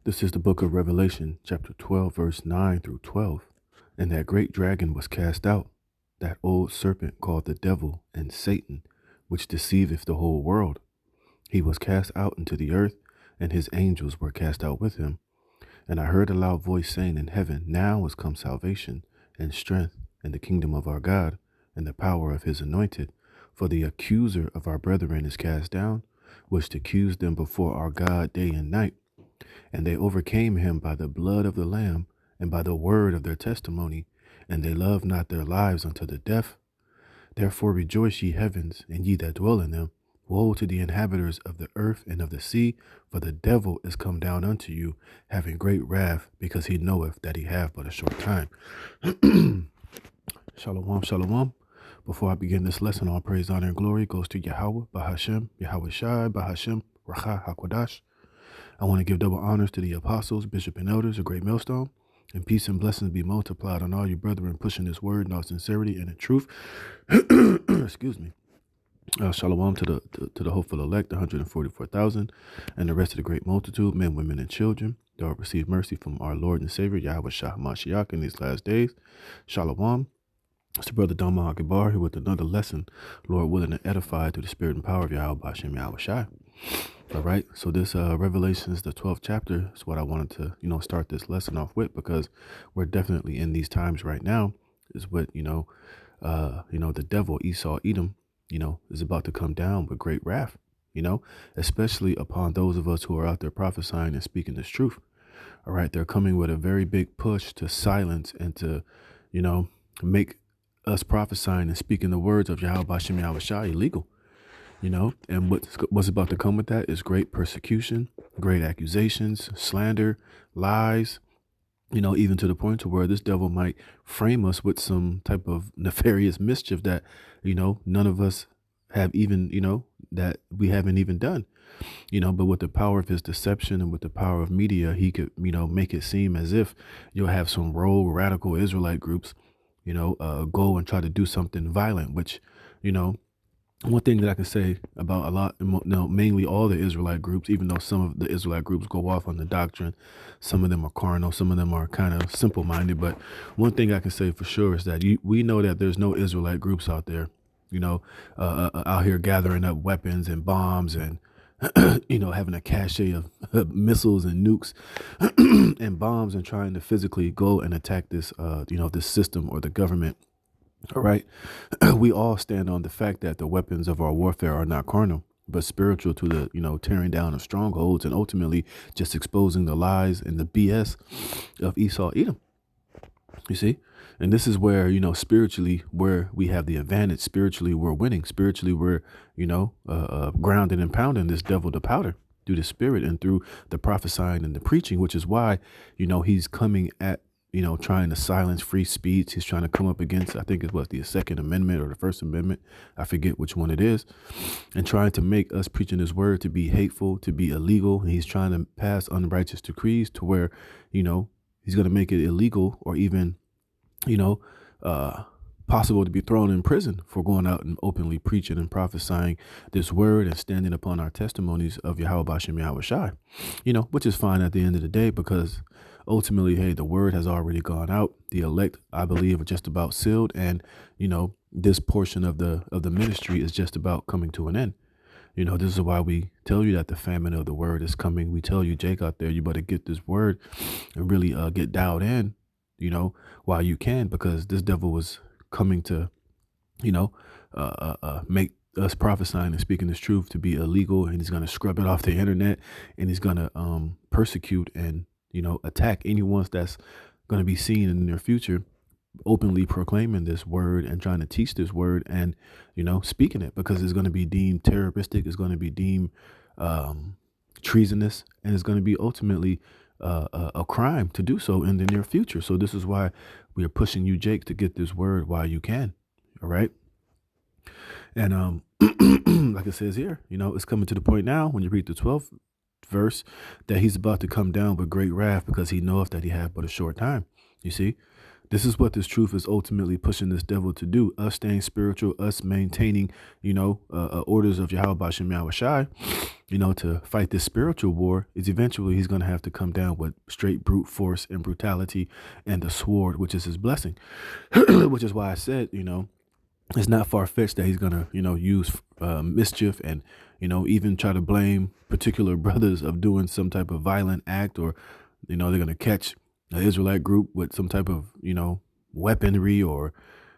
This is the book of Revelation, chapter 12, verse 9 through 12. And that great dragon was cast out, that old serpent called the devil and Satan, which deceiveth the whole world. He was cast out into the earth, and his angels were cast out with him. And I heard a loud voice saying in heaven, Now is come salvation, and strength, and the kingdom of our God, and the power of his anointed. For the accuser of our brethren is cast down, which accused them before our God day and night. And they overcame him by the blood of the Lamb, and by the word of their testimony, and they loved not their lives unto the death. Therefore rejoice, ye heavens, and ye that dwell in them. Woe to the inhabitants of the earth and of the sea, for the devil is come down unto you, having great wrath, because he knoweth that he have but a short time. Shalom, shalom. Before I begin this lesson, all praise, honor, and glory goes to Yahweh, Bahashem, Yahweh Shai, Bahashem, Racha HaKodash. I want to give double honors to the apostles, bishop, and elders, a great millstone, and peace and blessings be multiplied on all you brethren pushing this word in all sincerity and in truth. Excuse me. Shalom to the hopeful elect, 144,000, and the rest of the great multitude, men, women, and children, that will receive mercy from our Lord and Savior, Yahweh Shah Mashiach, in these last days. Shalom. It's the brother Dhamma Akibar here with another lesson, Lord willing, to edify through the spirit and power of Yahweh Hashem Yahweh Shai. All right, so this Revelation is the 12th chapter. Is what I wanted to, start this lesson off with, because we're definitely in these times right now. Is what the devil Esau Edom, is about to come down with great wrath. Especially upon those of us who are out there prophesying and speaking this truth. All right, they're coming with a very big push to silence and to, make us prophesying and speaking the words of Yahweh Hashem Yahweh Shai illegal. And what's about to come with that is great persecution, great accusations, slander, lies, even to the point to where this devil might frame us with some type of nefarious mischief that, none of us have even, that we haven't even done, but with the power of his deception and with the power of media, he could, make it seem as if you'll have some rogue radical Israelite groups, go and try to do something violent, which, one thing that I can say about a lot, mainly all the Israelite groups, even though some of the Israelite groups go off on the doctrine, some of them are carnal, some of them are kind of simple-minded. But one thing I can say for sure is that we know that there's no Israelite groups out there, out here gathering up weapons and bombs and, having a cache of missiles and nukes and bombs and trying to physically go and attack this, this system or the government. All right. We all stand on the fact that the weapons of our warfare are not carnal, but spiritual, to the, tearing down of strongholds and ultimately just exposing the lies and the BS of Esau Edom. You see? And this is where, spiritually, where we have the advantage. Spiritually, we're winning. Spiritually, we're, grounding and pounding this devil to powder through the spirit and through the prophesying and the preaching, which is why, he's coming at, trying to silence free speech. He's trying to come up against, I think it was the Second Amendment or the First Amendment. I forget which one it is. And trying to make us preaching his word to be hateful, to be illegal. And he's trying to pass unrighteous decrees to where, he's going to make it illegal or even, possible to be thrown in prison for going out and openly preaching and prophesying this word and standing upon our testimonies of Yahweh Bashem Yahweh Shai, which is fine at the end of the day, because ultimately, hey, the word has already gone out. The elect, I believe, are just about sealed. And, this portion of the ministry is just about coming to an end. This is why we tell you that the famine of the word is coming. We tell you, Jake, out there, you better get this word and really get dialed in, while you can, because this devil was coming to, make us prophesying and speaking this truth to be illegal. And he's going to scrub it off the internet, and he's going to persecute and, attack anyone that's going to be seen in the near future openly proclaiming this word and trying to teach this word and, speaking it, because it's going to be deemed terroristic. It's going to be deemed treasonous, and it's going to be ultimately a crime to do so in the near future. So this is why we are pushing you, Jake, to get this word while you can. All right. And like it says here, it's coming to the point now when you read the 12th verse that he's about to come down with great wrath, because he knoweth that he hath but a short time. You see, This is what this truth is ultimately pushing this devil to do. Us staying spiritual, us maintaining, orders of Yahweh Bashem Yahweh Shai, to fight this spiritual war is eventually he's going to have to come down with straight brute force and brutality and the sword, which is his blessing, which is why I said, it's not far-fetched that he's going to, use mischief and, even try to blame particular brothers of doing some type of violent act, or, they're going to catch an Israelite group with some type of, weaponry, or,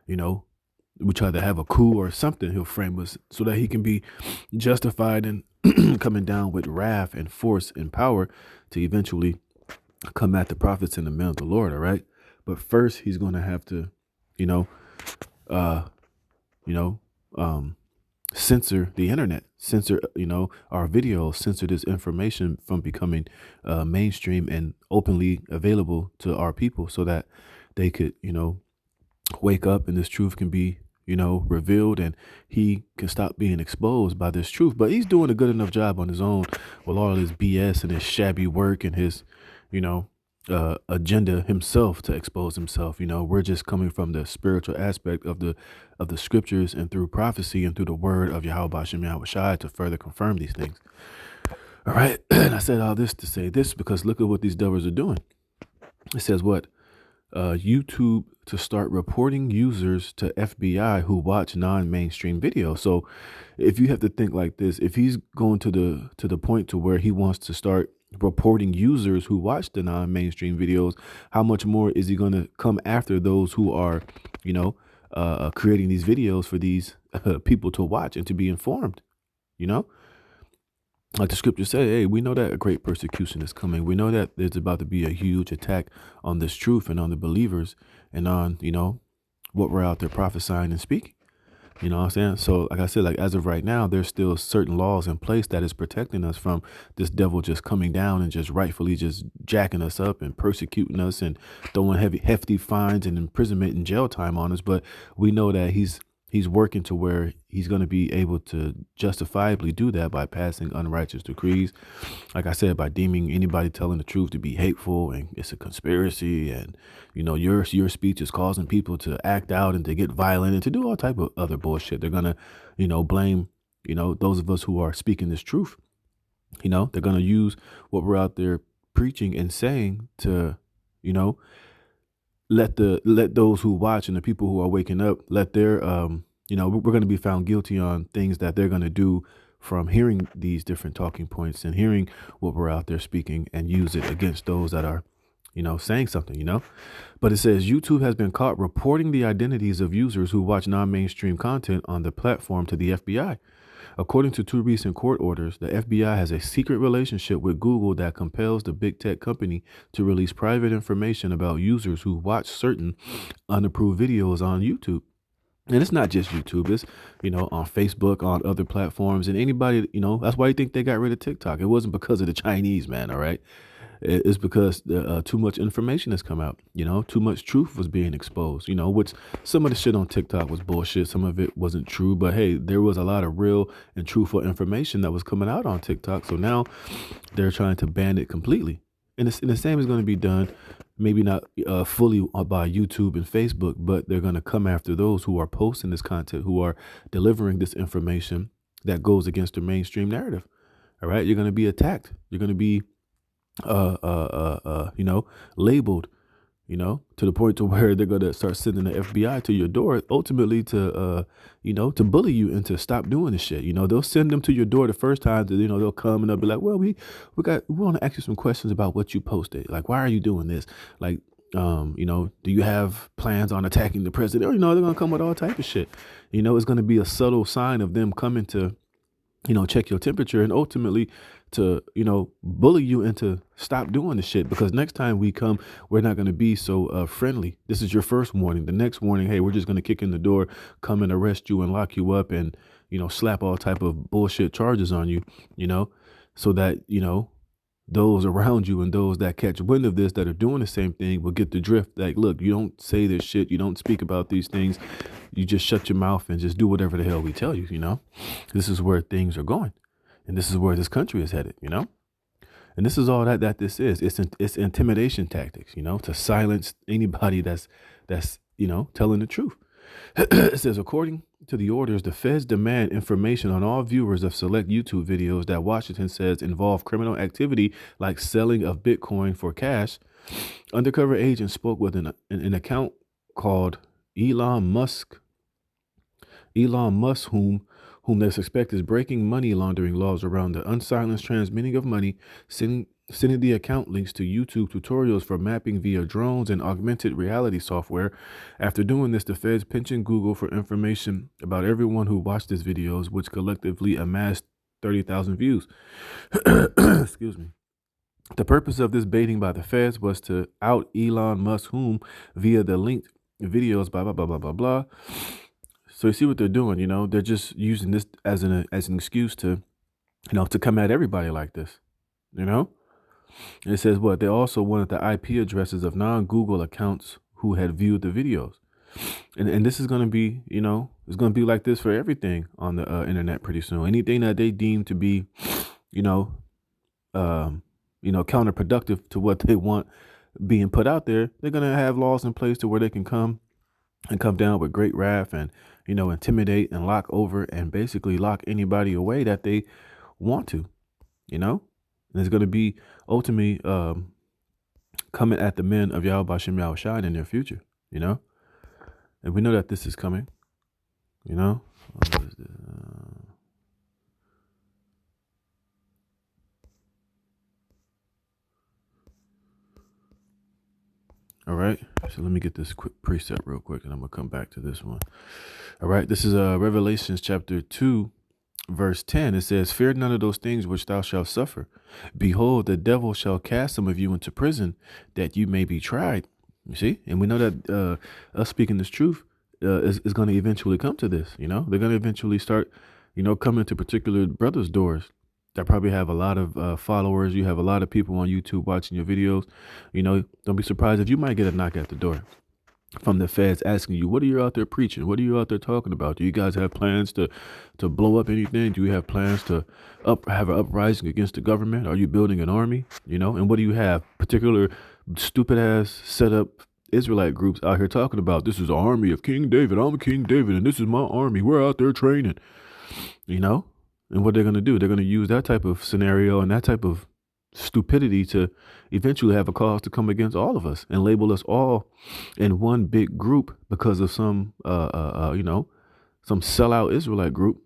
we try to have a coup or something. He'll frame us so that he can be justified in coming down with wrath and force and power to eventually come at the prophets and the men of the Lord. All right. But first he's going to have to, censor the internet, censor, our videos, censor this information from becoming mainstream and openly available to our people so that they could, wake up and this truth can be, revealed, and he can stop being exposed by this truth. But he's doing a good enough job on his own with all of this BS and his shabby work and his, agenda himself to expose himself. We're just coming from the spiritual aspect of the scriptures and through prophecy and through the word of Yahweh Bashem Yahweh Shai to further confirm these things. All right. And I said all this to say this because look at what these devils are doing. It says what? YouTube to start reporting users to FBI who watch non-mainstream videos. So if you have to think like this, if he's going to the point to where he wants to start reporting users who watch the non-mainstream videos, how much more is he going to come after those who are, creating these videos for these people to watch and to be informed, Like the scriptures say, hey, we know that a great persecution is coming. We know that there's about to be a huge attack on this truth and on the believers and on, what we're out there prophesying and speaking. You know what I'm saying? So like I said, like as of right now, there's still certain laws in place that is protecting us from this devil just coming down and just rightfully just jacking us up and persecuting us and throwing hefty fines and imprisonment and jail time on us. But we know that he's working to where he's going to be able to justifiably do that by passing unrighteous decrees. Like I said, by deeming anybody telling the truth to be hateful and it's a conspiracy, and, your speech is causing people to act out and to get violent and to do all type of other bullshit. They're going to, blame, those of us who are speaking this truth. They're going to use what we're out there preaching and saying to, let those who watch and the people who are waking up, let their, we're going to be found guilty on things that they're going to do from hearing these different talking points and hearing what we're out there speaking and use it against those that are, saying something, But it says YouTube has been caught reporting the identities of users who watch non-mainstream content on the platform to the FBI. According to 2 recent court orders, the FBI has a secret relationship with Google that compels the big tech company to release private information about users who watch certain unapproved videos on YouTube. And it's not just YouTube, it's, on Facebook, on other platforms, and anybody, that's why you think they got rid of TikTok. It wasn't because of the Chinese, man. All right. It's because too much information has come out, too much truth was being exposed, which some of the shit on TikTok was bullshit. Some of it wasn't true, but hey, there was a lot of real and truthful information that was coming out on TikTok. So now they're trying to ban it completely. And the same is going to be done, maybe not fully by YouTube and Facebook, but they're going to come after those who are posting this content, who are delivering this information that goes against the mainstream narrative. All right. You're going to be attacked. You're going to be labeled, to the point to where they're going to start sending the FBI to your door, ultimately to, to bully you and to stop doing this shit. They'll send them to your door the first time that, they'll come and they'll be like, well, we want to ask you some questions about what you posted. Like, why are you doing this? Like, do you have plans on attacking the president? Or, they're going to come with all type of shit. It's going to be a subtle sign of them coming to, check your temperature and ultimately to, bully you into stop doing the shit, because next time we come, we're not going to be so friendly. This is your first warning. The next warning, hey, we're just going to kick in the door, come and arrest you and lock you up and, slap all type of bullshit charges on you, so that, those around you and those that catch wind of this that are doing the same thing will get the drift. Like, look, you don't say this shit. You don't speak about these things. You just shut your mouth and just do whatever the hell we tell you, This is where things are going. And this is where this country is headed, And this is all that this is. It's intimidation tactics, to silence anybody that's telling the truth. It says, according to the orders, the feds demand information on all viewers of select YouTube videos that Washington says involve criminal activity like selling of Bitcoin for cash. Undercover agents spoke with an account called Elon Musk, whom they suspect is breaking money laundering laws around the unsilenced transmitting of money, sending the account links to YouTube tutorials for mapping via drones and augmented reality software. After doing this, the feds pensioned Google for information about everyone who watched his videos, which collectively amassed 30,000 views. Excuse me. The purpose of this baiting by the feds was to out Elon Musk, whom via the linked videos, blah, blah, blah, blah, blah, blah. So you see what they're doing, they're just using this as an excuse to, to come at everybody like this, And it says what? They also wanted the IP addresses of non-Google accounts who had viewed the videos. And this is going to be, it's going to be like this for everything on the internet pretty soon. Anything that they deem to be, counterproductive to what they want being put out there, they're going to have laws in place to where they can come down with great wrath and, intimidate and lock over and basically lock anybody away that they want to, and it's going to be ultimately coming at the men of Yahweh Shem Yahweh Shai in their future, and we know that this is coming, What is this? All right, so let me get this quick precept real quick, and I'm going to come back to this one. All right, this is Revelations chapter 2, verse 10. It says, fear none of those things which thou shalt suffer. Behold, the devil shall cast some of you into prison, that you may be tried. You see? And we know that us speaking this truth is going to eventually come to this. They're going to eventually start, coming to particular brothers' doors that probably have a lot of followers. You have a lot of people on YouTube watching your videos. Don't be surprised if you might get a knock at the door from the feds asking you, what are you out there preaching? What are you out there talking about? Do you guys have plans to blow up anything? Do you have plans to have an uprising against the government? Are you building an army? And what do you have? Particular stupid ass set up Israelite groups out here talking about, this is the army of King David. I'm King David and this is my army. We're out there training, and what they're going to do, they're going to use that type of scenario and that type of stupidity to eventually have a cause to come against all of us and label us all in one big group because of some sellout Israelite group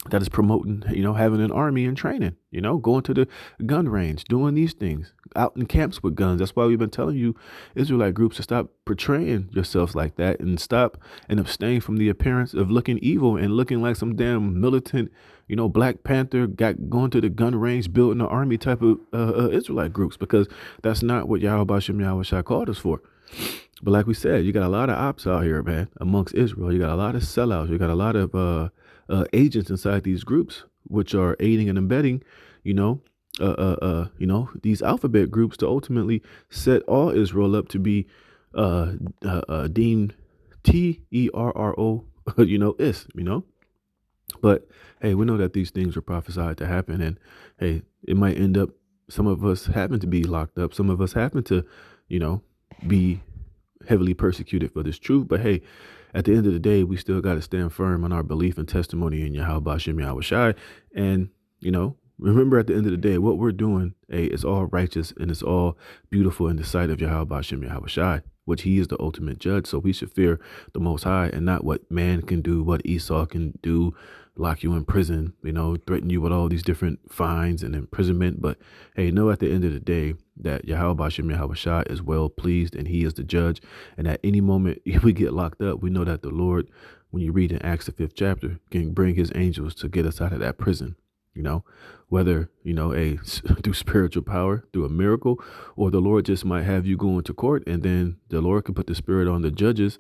that is promoting, having an army and training, going to the gun range, doing these things out in camps with guns. That's why we've been telling you Israelite groups to stop portraying yourselves like that and stop and abstain from the appearance of looking evil and looking like some damn militant, Black Panther going to the gun range, building an army type of Israelite groups, because that's not what Yahweh Shem Yahweh Shai called us for. But like we said, you got a lot of ops out here, man, amongst Israel. You got a lot of sellouts. You got a lot of agents inside these groups, which are aiding and abetting, these alphabet groups to ultimately set all Israel up to be deemed terror, is, But hey, we know that these things are prophesied to happen, and hey, it might end up, some of us happen to be locked up. Some of us happen to, be heavily persecuted for this truth. But hey, at the end of the day, we still got to stand firm on our belief and testimony in Yahweh Shem Yahweh Shai. And, remember at the end of the day, what we're doing, hey, it's all righteous and it's all beautiful in the sight of Yahweh Shem Yahweh Shai, which he is the ultimate judge. So we should fear the Most High and not what man can do, what Esau can do, lock you in prison, threaten you with all these different fines and imprisonment. But hey, know at the end of the day that Yahweh Shem Yahweh Shai is well pleased and he is the judge. And at any moment, if we get locked up, we know that the Lord, when you read in Acts the 5th chapter, can bring his angels to get us out of that prison. Whether, through spiritual power, through a miracle, or the Lord just might have you go into court, and then the Lord can put the spirit on the judge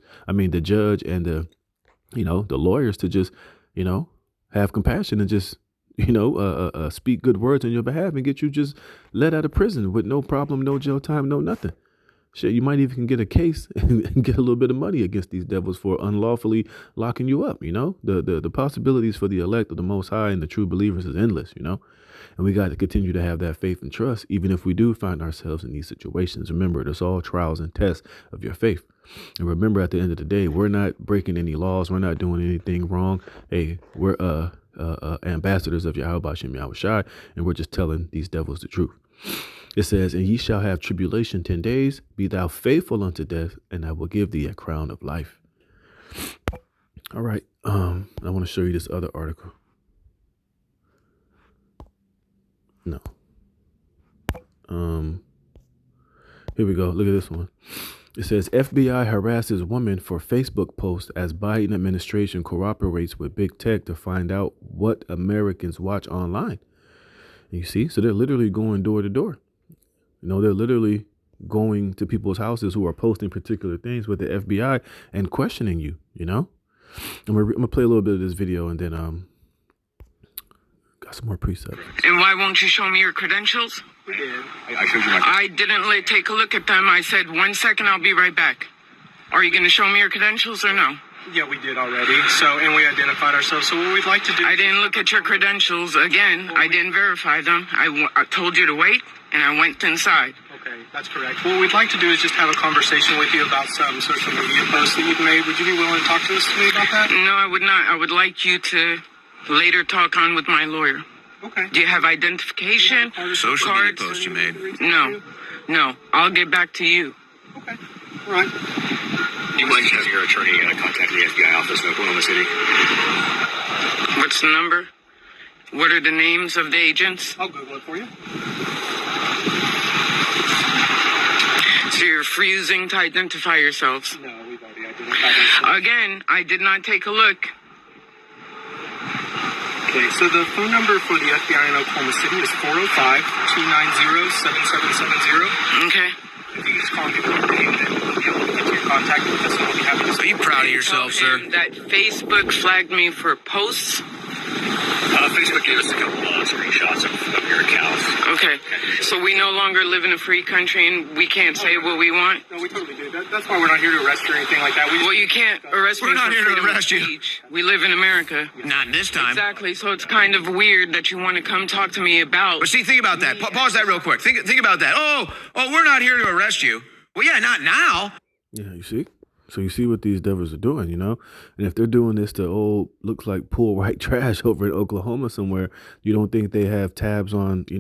and the lawyers to just, have compassion and just, speak good words on your behalf and get you just let out of prison with no problem, no jail time, no nothing. Shit, you might even get a case and get a little bit of money against these devils for unlawfully locking you up. The possibilities for the elect of the Most High and the true believers is endless. And we got to continue to have that faith and trust, even if we do find ourselves in these situations. Remember, it's all trials and tests of your faith. And remember, at the end of the day, we're not breaking any laws. We're not doing anything wrong. Hey, we're ambassadors of Yahweh Bashem Yahweh Shai, and we're just telling these devils the truth. It says, and ye shall have tribulation 10 days. Be thou faithful unto death, and I will give thee a crown of life. All right. I want to show you this other article. No. Here we go. Look at this one. It says FBI harasses woman for Facebook post as Biden administration cooperates with big tech to find out what Americans watch online. And you see, so they're literally going door to door. They're literally going to people's houses who are posting particular things with the FBI and questioning you. I'm gonna play a little bit of this video and then got some more precepts. And why won't you show me your credentials? We did. I showed you my. I didn't take a look at them. I said 1 second, I'll be right back. Are you going to show me your credentials or no? Yeah, we did already. And we identified ourselves. So what we'd like to do. I didn't look at your credentials. Again, I didn't verify them. I told you to wait, and I went inside. Okay, that's correct. What we'd like to do is just have a conversation with you about some social media posts that you've made. Would you be willing to talk to us about that? No, I would not. I would like you to later talk on with my lawyer. Okay. Do you have identification? Social media post you made? No. I'll get back to you. Okay. All right. Do you mind having your attorney contact the FBI office in Oklahoma City? What's the number? What are the names of the agents? I'll Google it for you. So you're refusing to identify yourselves? No, we've already identified ourselves. Again, I did not take a look. Okay, so the phone number for the FBI in Oklahoma City is 405-290-7770. Okay. If you just call and give your name, then we'll be able to get you in contact with us, and we'll be happy to Are you proud of yourself, sir? That Facebook flagged me for posts. Facebook gave us a couple screenshots of your accounts. Okay. So we no longer live in a free country and we can't say what we want? No, we totally do. That's why we're not here to arrest you or anything like that. Well, you can't arrest me. We're not for here to freedom of arrest you. speech. We live in America. Not this time. Exactly. So it's kind of weird that you want to come talk to me about. But see, think about that. Pause that real quick. Think about that. Oh, we're not here to arrest you. Well, yeah, not now. Yeah, you see? So you see what these devils are doing, And if they're doing this to looks like pool white trash over in Oklahoma somewhere, you don't think they have tabs on, the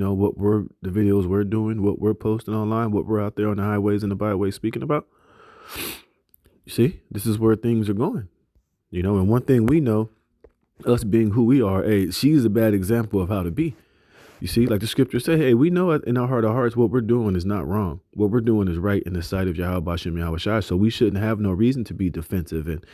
videos we're doing, what we're posting online, what we're out there on the highways and the byways speaking about? You see, this is where things are going, and one thing we know, us being who we are, hey, she's a bad example of how to be. You see, like the scriptures say, hey, we know in our heart of hearts what we're doing is not wrong. What we're doing is right in the sight of Yahweh Bashem Yahweh Shai. So we shouldn't have no reason to be defensive and,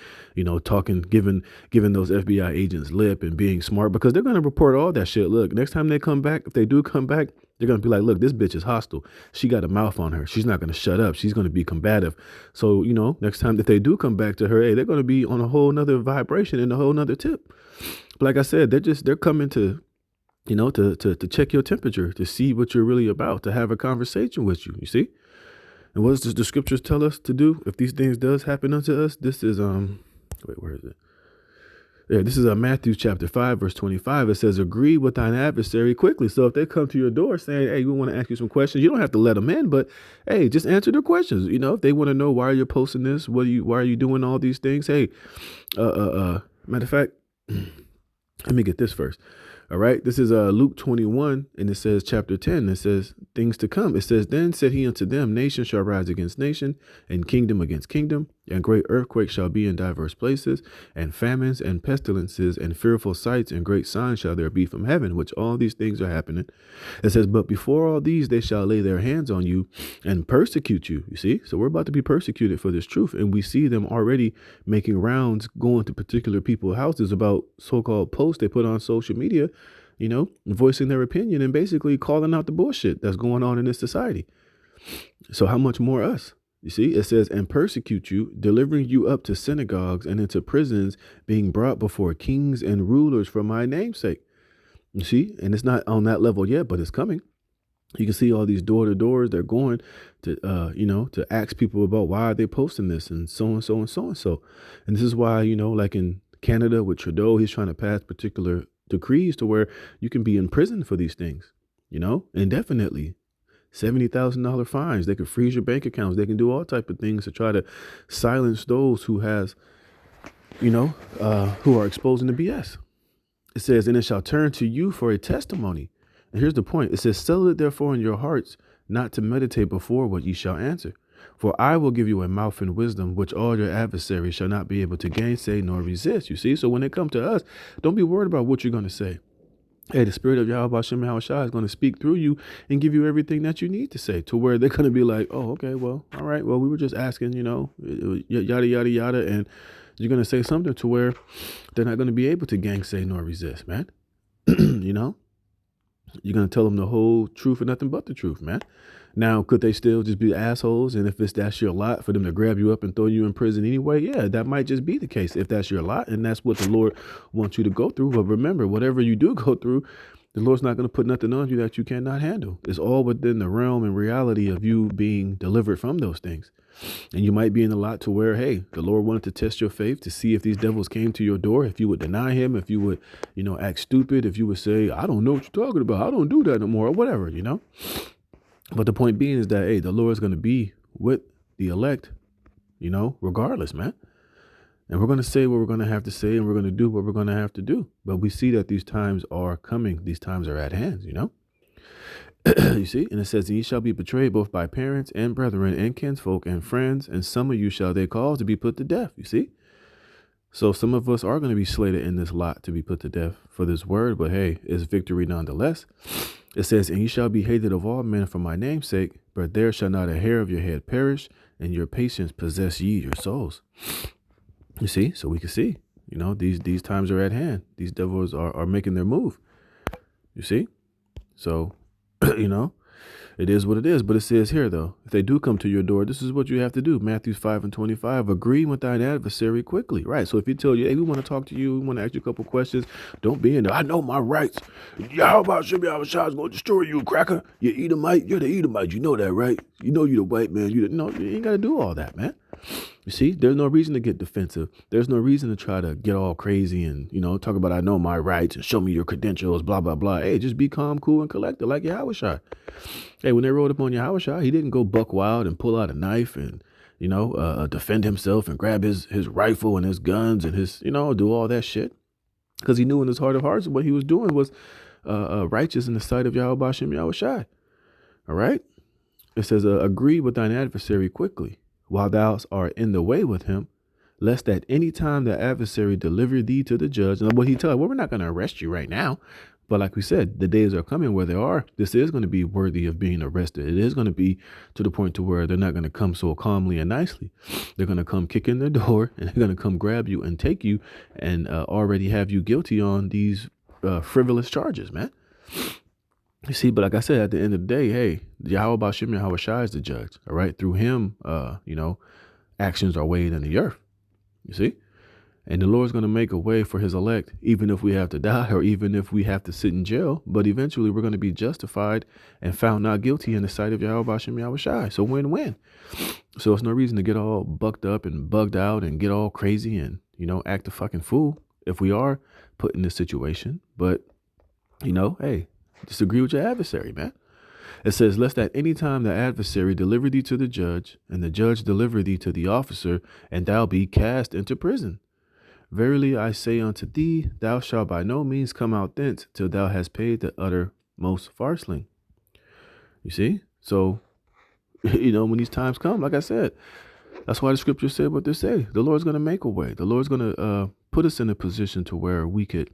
talking, giving those FBI agents lip and being smart, because they're going to report all that shit. Look, next time they come back, if they do come back, they're going to be like, look, this bitch is hostile. She got a mouth on her. She's not going to shut up. She's going to be combative. So, next time if they do come back to her, hey, they're going to be on a whole nother vibration and a whole nother tip. But like I said, they're coming to, to check your temperature, to see what you're really about, to have a conversation with you, you see? And what does the scriptures tell us to do if these things does happen unto us? This is, where is it? Yeah, this is Matthew chapter 5, verse 25. It says, agree with thine adversary quickly. So if they come to your door saying, hey, we want to ask you some questions, you don't have to let them in, but hey, just answer their questions. If they want to know why you're posting this, why are you doing all these things? Hey, matter of fact, let me get this first. All right. This is Luke 21, and it says chapter 10. It says things to come. It says, then said he unto them, nation shall rise against nation, and kingdom against kingdom, and great earthquakes shall be in diverse places, and famines and pestilences and fearful sights and great signs shall there be from heaven, which all these things are happening. It says, but before all these they shall lay their hands on you and persecute you. You see, so we're about to be persecuted for this truth, and we see them already making rounds, going to particular people's houses about so-called posts they put on social media, voicing their opinion and basically calling out the bullshit that's going on in this society. So how much more us? You see, it says, and persecute you, delivering you up to synagogues and into prisons, being brought before kings and rulers for my name's sake. You see, and it's not on that level yet, but it's coming. You can see all these door to doors. They're going to, to ask people about why are they posting this and so and so and so and so. And this is why, like in Canada with Trudeau, he's trying to pass particular decrees to where you can be in prison for these things, indefinitely. $70,000 fines. They can freeze your bank accounts. They can do all type of things to try to silence those who who are exposing the BS. It says, and it shall turn to you for a testimony. And here's the point. It says, settle it therefore in your hearts, not to meditate before what ye shall answer. For I will give you a mouth and wisdom, which all your adversaries shall not be able to gainsay nor resist. You see? So when it comes to us, don't be worried about what you're going to say. Hey, the spirit of Yahweh Shem Yahweh Shai is going to speak through you and give you everything that you need to say, to where they're going to be like, oh, okay, well, all right. Well, we were just asking, yada, yada, yada. And you're going to say something to where they're not going to be able to gainsay nor resist, man. You're going to tell them the whole truth and nothing but the truth, man. Now, could they still just be assholes? And if that's your lot for them to grab you up and throw you in prison anyway, yeah, that might just be the case if that's your lot. And that's what the Lord wants you to go through. But remember, whatever you do go through, the Lord's not going to put nothing on you that you cannot handle. It's all within the realm and reality of you being delivered from those things. And you might be in a lot to where, hey, the Lord wanted to test your faith to see if these devils came to your door, if you would deny him, if you would, act stupid, if you would say, I don't know what you're talking about. I don't do that no more or whatever, But the point being is that, hey, the Lord's going to be with the elect, regardless, man. And we're going to say what we're going to have to say, and we're going to do what we're going to have to do. But we see that these times are coming. These times are at hand, You see, and it says, ye shall be betrayed both by parents and brethren and kinsfolk and friends, and some of you shall they cause to be put to death. You see, so some of us are going to be slated in this lot to be put to death for this word. But hey, it's victory nonetheless. It says, and ye shall be hated of all men for my name's sake, but there shall not a hair of your head perish, and your patience possess ye your souls. You see, so we can see, these times are at hand. These devils are making their move. You see, so. It is what it is. But it says here, though, if they do come to your door, this is what you have to do. Matthew 5:25, agree with thine adversary quickly. Right. So if he tell you, hey, we want to talk to you, we want to ask you a couple questions, don't be in there. I know my rights. Yahweh Shem Yahweh Shai is going to destroy you, cracker. You Edomite. You're the Edomite. You know that, right? You know you're the white man. You ain't got to do all that, man. You see, there's no reason to get defensive. There's no reason to try to get all crazy and, talk about I know my rights and show me your credentials, blah, blah, blah. Hey, just be calm, cool, and collected like Yahweh Shai. Hey, when they rode up on Yahweh Shai, he didn't go buck wild and pull out a knife and, defend himself and grab his rifle and his guns and his, do all that shit. Because he knew in his heart of hearts what he was doing was righteous in the sight of Yahweh Shem Yahweh Shai. All right. It says, agree with thine adversary quickly, while thou art in the way with him, lest at any time the adversary deliver thee to the judge. And what he tells, well, we're not going to arrest you right now. But like we said, the days are coming where this is going to be worthy of being arrested. It is going to be to the point to where they're not going to come so calmly and nicely. They're going to come kick in the door and they're going to come grab you and take you and already have you guilty on these frivolous charges, man. You see, but like I said, at the end of the day, hey, Yahweh Shem Yahweh Shai is the judge. All right. Through him, actions are weighed in the earth. You see, and the Lord's going to make a way for his elect, even if we have to die or even if we have to sit in jail. But eventually we're going to be justified and found not guilty in the sight of Yahweh Shem Yahweh Shai. So win-win. So it's no reason to get all bucked up and bugged out and get all crazy and, act a fucking fool if we are put in this situation. But, hey, disagree with your adversary, man. It says, lest at any time the adversary deliver thee to the judge, and the judge deliver thee to the officer, and thou be cast into prison. Verily I say unto thee, thou shalt by no means come out thence till thou hast paid the uttermost farthing. You see? So, when these times come, like I said, that's why the scripture said what they say. The Lord's going to make a way. The Lord's going to put us in a position to where we could,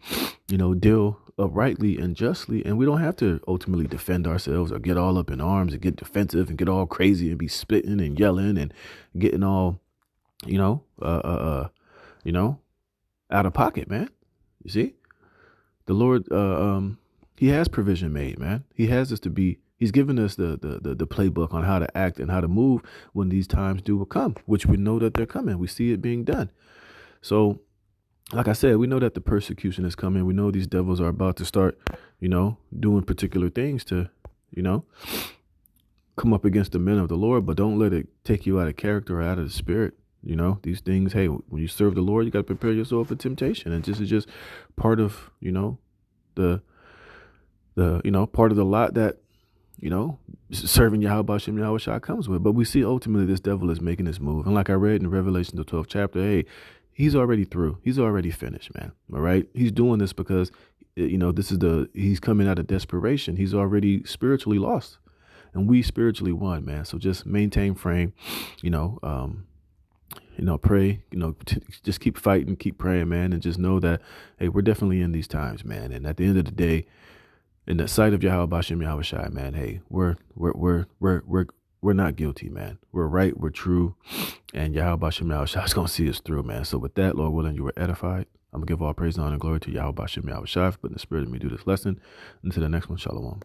deal uprightly and justly. And we don't have to ultimately defend ourselves or get all up in arms and get defensive and get all crazy and be spitting and yelling and getting all, out of pocket, man. You see, the Lord, he has provision made, man. He has us to be, he's given us the playbook on how to act and how to move when these times do come, which we know that they're coming. We see it being done. So, like I said, we know that the persecution is coming. We know these devils are about to start, doing particular things to, come up against the men of the Lord, but don't let it take you out of character or out of the spirit. These things, hey, when you serve the Lord, you got to prepare yourself for temptation. And this is just part of, the part of the lot that, serving Yahweh Shem Yahweh Shai comes with. But we see ultimately this devil is making this move. And like I read in Revelation, the 12th chapter, hey, he's already through. He's already finished, man. All right. He's doing this because, he's coming out of desperation. He's already spiritually lost. And we spiritually won, man. So just maintain frame, pray, just keep fighting, keep praying, man. And just know that, hey, we're definitely in these times, man. And at the end of the day, in the sight of Yahweh Bashem Yahweh Shai, man, hey, we're not guilty, man. We're right, we're true, and Yahweh Bashem Yahweh Shai is gonna see us through, man. So with that, Lord willing, you were edified. I'm gonna give all praise, honor, and glory to Yahweh Bashem Yahweh Shai for putting the spirit in me to do this lesson. Until the next one, shalom.